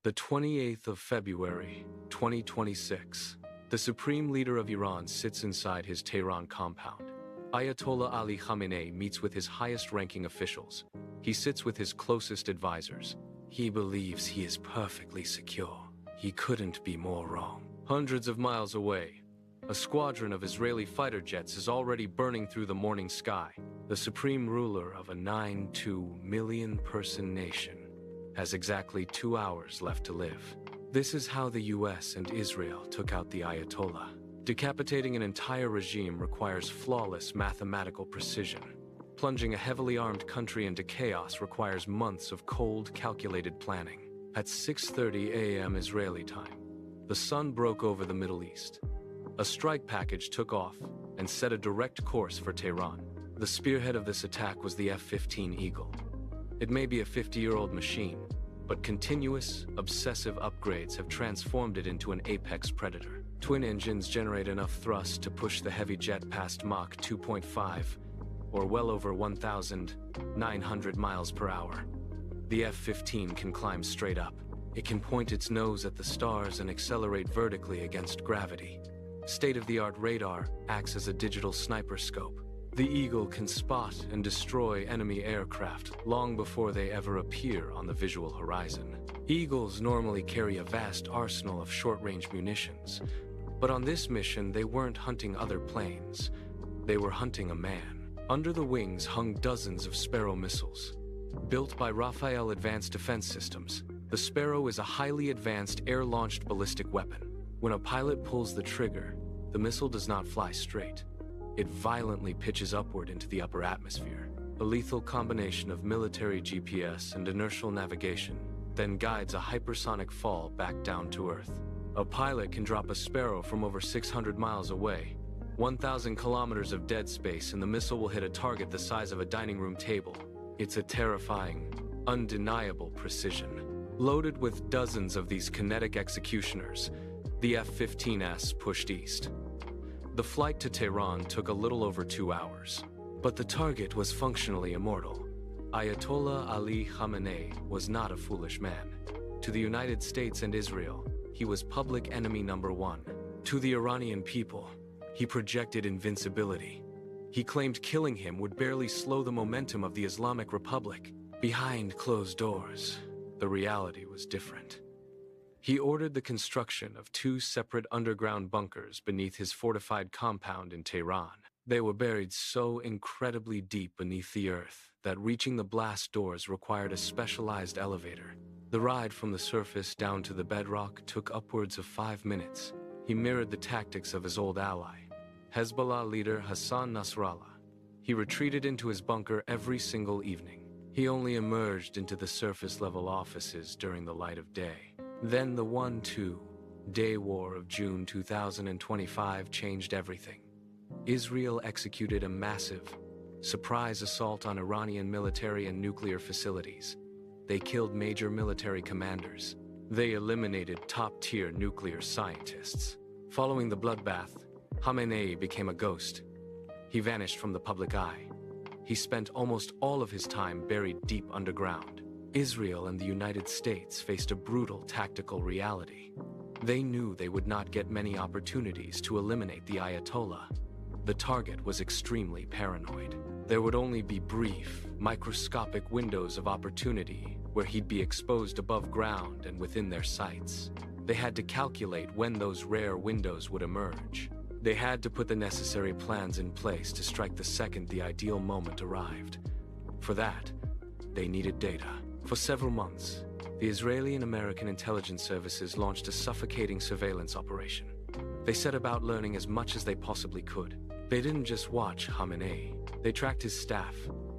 The 28th of February, 2026. The supreme leader of Iran sits inside his Tehran compound. Ayatollah Ali Khamenei meets with his highest-ranking officials. He sits with his closest advisors. He believes he is perfectly secure. He couldn't be more wrong. Hundreds of miles away, a squadron of Israeli fighter jets is already burning through the morning sky. The supreme ruler of a 9.2 million-person nation has exactly 2 hours left to live. This is how the US and Israel took out the Ayatollah. Decapitating an entire regime requires flawless mathematical precision. Plunging a heavily armed country into chaos requires months of cold, calculated planning. At 6:30 a.m. Israeli time, the sun broke over the Middle East. A strike package took off and set a direct course for Tehran. The spearhead of this attack was the F-15 Eagle. It may be a 50-year-old machine, but continuous, obsessive upgrades have transformed it into an apex predator. Twin engines generate enough thrust to push the heavy jet past Mach 2.5, or well over 1,900 miles per hour. The F-15 can climb straight up. It can point its nose at the stars and accelerate vertically against gravity. State-of-the-art radar acts as a digital sniper scope. The Eagle can spot and destroy enemy aircraft long before they ever appear on the visual horizon. Eagles normally carry a vast arsenal of short-range munitions, but on this mission they weren't hunting other planes. They were hunting a man. Under the wings hung dozens of Sparrow missiles. Built by Rafael Advanced Defense Systems, the Sparrow is a highly advanced air-launched ballistic weapon. When a pilot pulls the trigger, the missile does not fly straight. It violently pitches upward into the upper atmosphere. A lethal combination of military GPS and inertial navigation then guides a hypersonic fall back down to Earth. A pilot can drop a Sparrow from over 600 miles away, 1,000 kilometers of dead space, and the missile will hit a target the size of a dining room table. It's a terrifying, undeniable precision. Loaded with dozens of these kinetic executioners, the F-15S pushed east. The flight to Tehran took a little over 2 hours, but the target was functionally immortal. Ayatollah Ali Khamenei was not a foolish man. To the United States and Israel, he was public enemy number one. To the Iranian people, he projected invincibility. He claimed killing him would barely slow the momentum of the Islamic Republic. Behind closed doors, the reality was different. He ordered the construction of 2 separate underground bunkers beneath his fortified compound in Tehran. They were buried so incredibly deep beneath the earth that reaching the blast doors required a specialized elevator. The ride from the surface down to the bedrock took upwards of 5 minutes. He mirrored the tactics of his old ally, Hezbollah leader Hassan Nasrallah. He retreated into his bunker every single evening. He only emerged into the surface-level offices during the light of day. Then the 1-2-day war of June 2025 changed everything. Israel executed a massive, surprise assault on Iranian military and nuclear facilities. They killed major military commanders. They eliminated top-tier nuclear scientists. Following the bloodbath, Khamenei became a ghost. He vanished from the public eye. He spent almost all of his time buried deep underground. Israel and the United States faced a brutal tactical reality. They knew they would not get many opportunities to eliminate the Ayatollah. The target was extremely paranoid. There would only be brief, microscopic windows of opportunity where he'd be exposed above ground and within their sights. They had to calculate when those rare windows would emerge. They had to put the necessary plans in place to strike the second the ideal moment arrived. For that, they needed data. For several months, the Israeli and American intelligence services launched a suffocating surveillance operation. They set about learning as much as they possibly could. They didn't just watch Khamenei. They tracked his staff.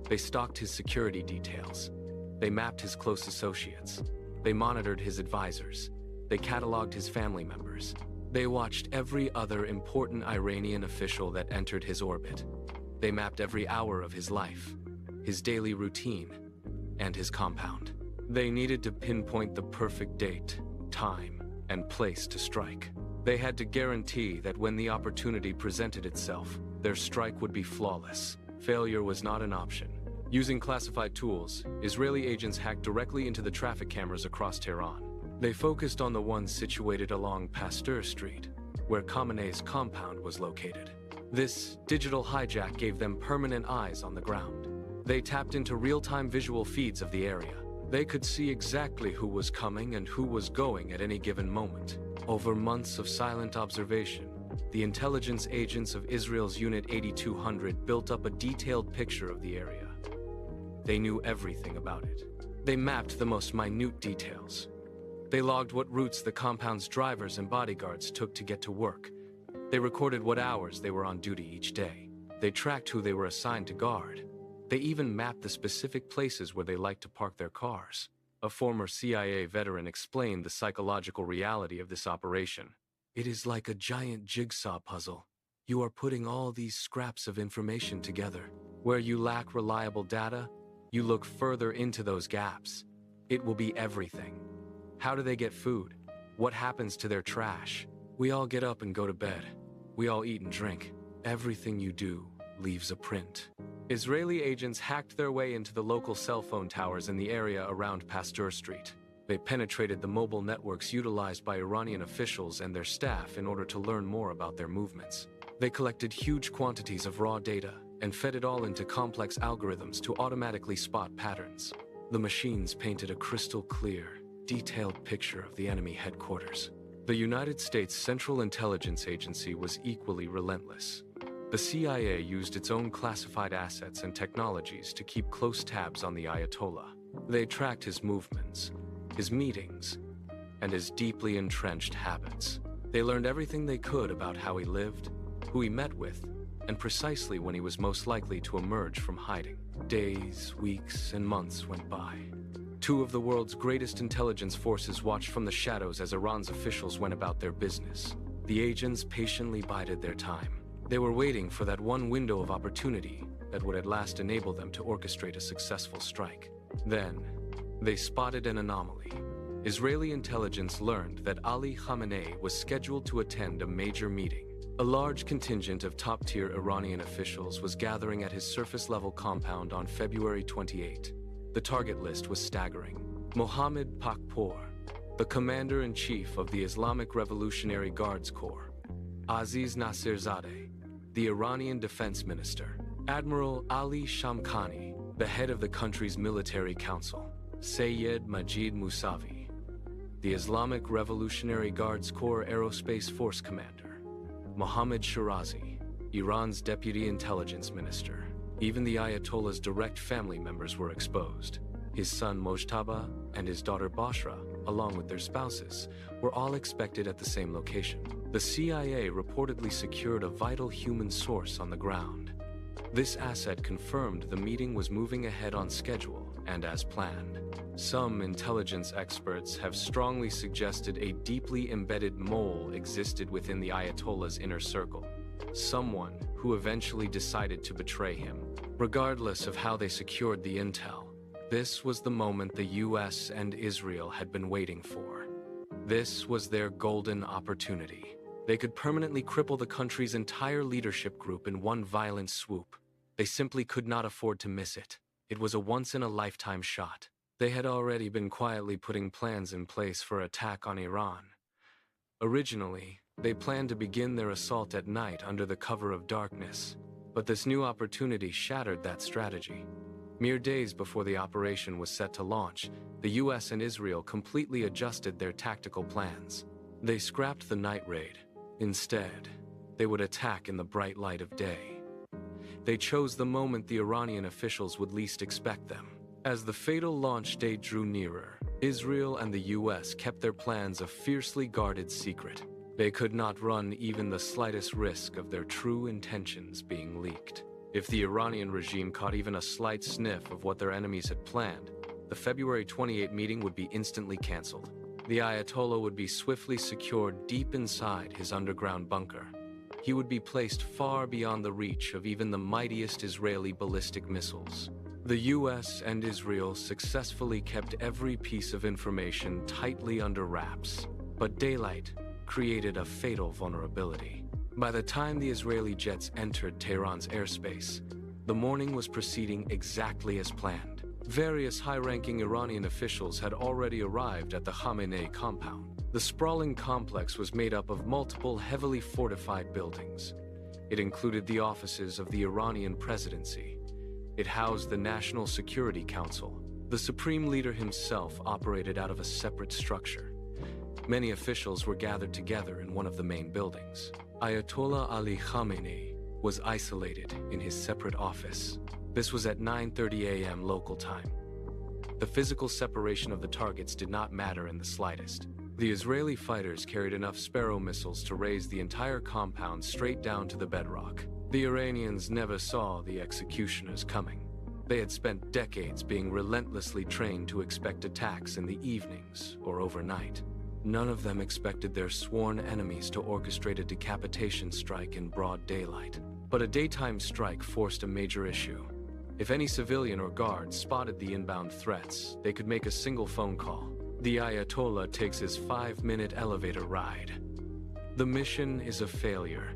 They stalked his security details. They mapped his close associates. They monitored his advisors. They cataloged his family members. They watched every other important Iranian official that entered his orbit. They mapped every hour of his life, his daily routine, and his compound. They needed to pinpoint the perfect date, time, and place to strike. They had to guarantee that when the opportunity presented itself, their strike would be flawless. Failure was not an option. Using classified tools, Israeli agents hacked directly into the traffic cameras across Tehran. They focused on the ones situated along Pasteur Street, where Khamenei's compound was located. This digital hijack gave them permanent eyes on the ground. They tapped into real-time visual feeds of the area. They could see exactly who was coming and who was going at any given moment. Over months of silent observation, the intelligence agents of Israel's Unit 8200 built up a detailed picture of the area. They knew everything about it. They mapped the most minute details. They logged what routes the compound's drivers and bodyguards took to get to work. They recorded what hours they were on duty each day. They tracked who they were assigned to guard. They even mapped the specific places where they liked to park their cars. A former CIA veteran explained the psychological reality of this operation. It is like a giant jigsaw puzzle. You are putting all these scraps of information together. Where you lack reliable data, you look further into those gaps. It will be everything. How do they get food? What happens to their trash? We all get up and go to bed. We all eat and drink. Everything you do leaves a print. Israeli agents hacked their way into the local cell phone towers in the area around Pasteur Street. They penetrated the mobile networks utilized by Iranian officials and their staff in order to learn more about their movements. They collected huge quantities of raw data and fed it all into complex algorithms to automatically spot patterns. The machines painted a crystal clear, detailed picture of the enemy headquarters. The United States Central Intelligence Agency was equally relentless. The CIA used its own classified assets and technologies to keep close tabs on the Ayatollah. They tracked his movements, his meetings, and his deeply entrenched habits. They learned everything they could about how he lived, who he met with, and precisely when he was most likely to emerge from hiding. Days, weeks, and months went by. Two of the world's greatest intelligence forces watched from the shadows as Iran's officials went about their business. The agents patiently bided their time. They were waiting for that one window of opportunity that would at last enable them to orchestrate a successful strike. Then, they spotted an anomaly. Israeli intelligence learned that Ali Khamenei was scheduled to attend a major meeting. A large contingent of top-tier Iranian officials was gathering at his surface-level compound on February 28. The target list was staggering. Mohammed Pakpour, the commander-in-chief of the Islamic Revolutionary Guards Corps; Aziz Nasirzadeh, the Iranian defense minister; Admiral Ali Shamkhani, the head of the country's military council; Sayyid Majid Mousavi, the Islamic Revolutionary Guards Corps Aerospace Force commander; Mohammad Shirazi, Iran's deputy intelligence minister. Even the Ayatollah's direct family members were exposed. His son Mojtaba and his daughter Bashra, along with their spouses, were all expected at the same location. The CIA reportedly secured a vital human source on the ground. This asset confirmed the meeting was moving ahead on schedule and as planned. Some intelligence experts have strongly suggested a deeply embedded mole existed within the Ayatollah's inner circle. Someone who eventually decided to betray him. Regardless of how they secured the intel, this was the moment the US and Israel had been waiting for. This was their golden opportunity. They could permanently cripple the country's entire leadership group in one violent swoop. They simply could not afford to miss it. It was a once-in-a-lifetime shot. They had already been quietly putting plans in place for attack on Iran. Originally, they planned to begin their assault at night under the cover of darkness, but this new opportunity shattered that strategy. Mere days before the operation was set to launch, the US and Israel completely adjusted their tactical plans. They scrapped the night raid. Instead, they would attack in the bright light of day. They chose the moment the Iranian officials would least expect them. As the fatal launch date drew nearer, Israel and the US kept their plans a fiercely guarded secret. They could not run even the slightest risk of their true intentions being leaked. If the Iranian regime caught even a slight sniff of what their enemies had planned, the February 28 meeting would be instantly canceled. The Ayatollah would be swiftly secured deep inside his underground bunker. He would be placed far beyond the reach of even the mightiest Israeli ballistic missiles. The US and Israel successfully kept every piece of information tightly under wraps, but daylight created a fatal vulnerability. By the time the Israeli jets entered Tehran's airspace, the morning was proceeding exactly as planned. Various high-ranking Iranian officials had already arrived at the Khamenei compound. The sprawling complex was made up of multiple heavily fortified buildings. It included the offices of the Iranian presidency. It housed the National Security Council. The supreme leader himself operated out of a separate structure. Many officials were gathered together in one of the main buildings. Ayatollah Ali Khamenei was isolated in his separate office. This was at 9:30 a.m. local time. The physical separation of the targets did not matter in the slightest. The Israeli fighters carried enough Sparrow missiles to raise the entire compound straight down to the bedrock. The Iranians never saw the executioners coming. They had spent decades being relentlessly trained to expect attacks in the evenings or overnight. None of them expected their sworn enemies to orchestrate a decapitation strike in broad daylight. But a daytime strike forced a major issue. If any civilian or guard spotted the inbound threats, they could make a single phone call. The Ayatollah takes his 5-minute elevator ride. The mission is a failure.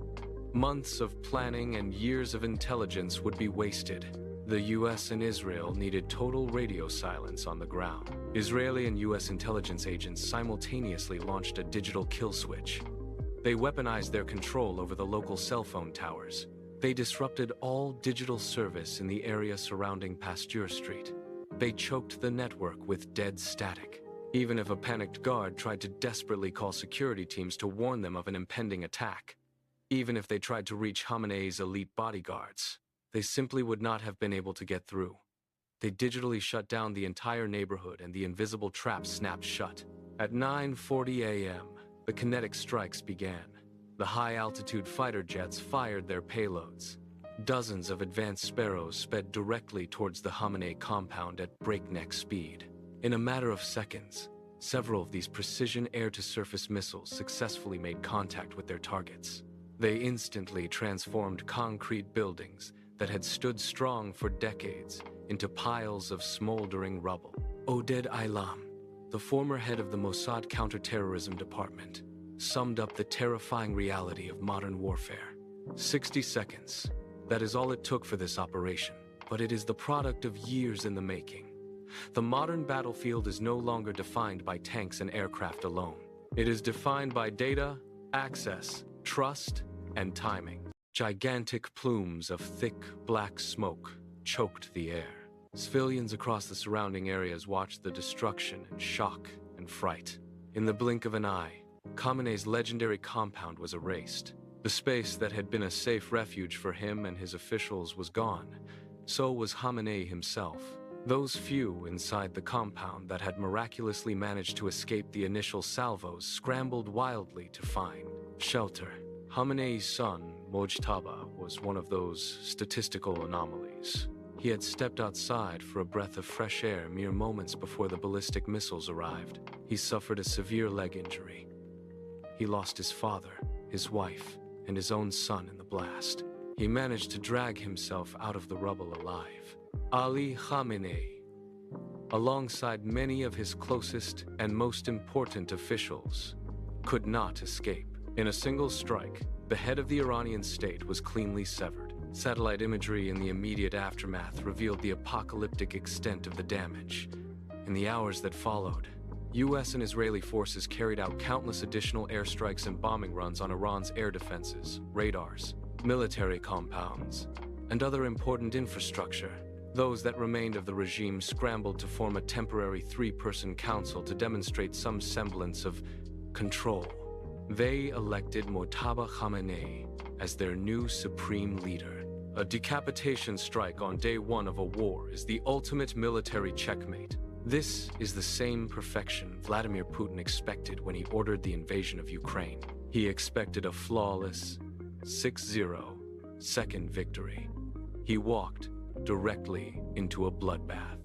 Months of planning and years of intelligence would be wasted. The US and Israel needed total radio silence on the ground. Israeli and US intelligence agents simultaneously launched a digital kill switch. They weaponized their control over the local cell phone towers. They disrupted all digital service in the area surrounding Pasteur Street. They choked the network with dead static. Even if a panicked guard tried to desperately call security teams to warn them of an impending attack, even if they tried to reach Khamenei's elite bodyguards, they simply would not have been able to get through. They digitally shut down the entire neighborhood and the invisible trap snapped shut. At 9:40 a.m., the kinetic strikes began. The high-altitude fighter jets fired their payloads. Dozens of advanced Sparrows sped directly towards the Khamenei compound at breakneck speed. In a matter of seconds, several of these precision air-to-surface missiles successfully made contact with their targets. They instantly transformed concrete buildings that had stood strong for decades into piles of smoldering rubble. Oded Aylam, the former head of the Mossad counterterrorism department, summed up the terrifying reality of modern warfare. 60 seconds. That is all it took for this operation, but it is the product of years in the making. The modern battlefield is no longer defined by tanks and aircraft alone. It is defined by data, access, trust, and timing. Gigantic plumes of thick, black smoke choked the air. Civilians across the surrounding areas watched the destruction in shock and fright. In the blink of an eye, Khamenei's legendary compound was erased. The space that had been a safe refuge for him and his officials was gone. So was Khamenei himself. Those few inside the compound that had miraculously managed to escape the initial salvos scrambled wildly to find shelter. Khamenei's son, Mojtaba, was one of those statistical anomalies. He had stepped outside for a breath of fresh air mere moments before the ballistic missiles arrived. He suffered a severe leg injury. He lost his father, his wife, and his own son in the blast. He managed to drag himself out of the rubble alive. Ali Khamenei, alongside many of his closest and most important officials, could not escape. In a single strike, the head of the Iranian state was cleanly severed. Satellite imagery in the immediate aftermath revealed the apocalyptic extent of the damage. In the hours that followed, US and Israeli forces carried out countless additional airstrikes and bombing runs on Iran's air defenses, radars, military compounds, and other important infrastructure. Those that remained of the regime scrambled to form a temporary 3-person council to demonstrate some semblance of control. They elected Mojtaba Khamenei as their new supreme leader. A decapitation strike on day one of a war is the ultimate military checkmate. This is the same perfection Vladimir Putin expected when he ordered the invasion of Ukraine. He expected a flawless 6-0 second victory. He walked directly into a bloodbath.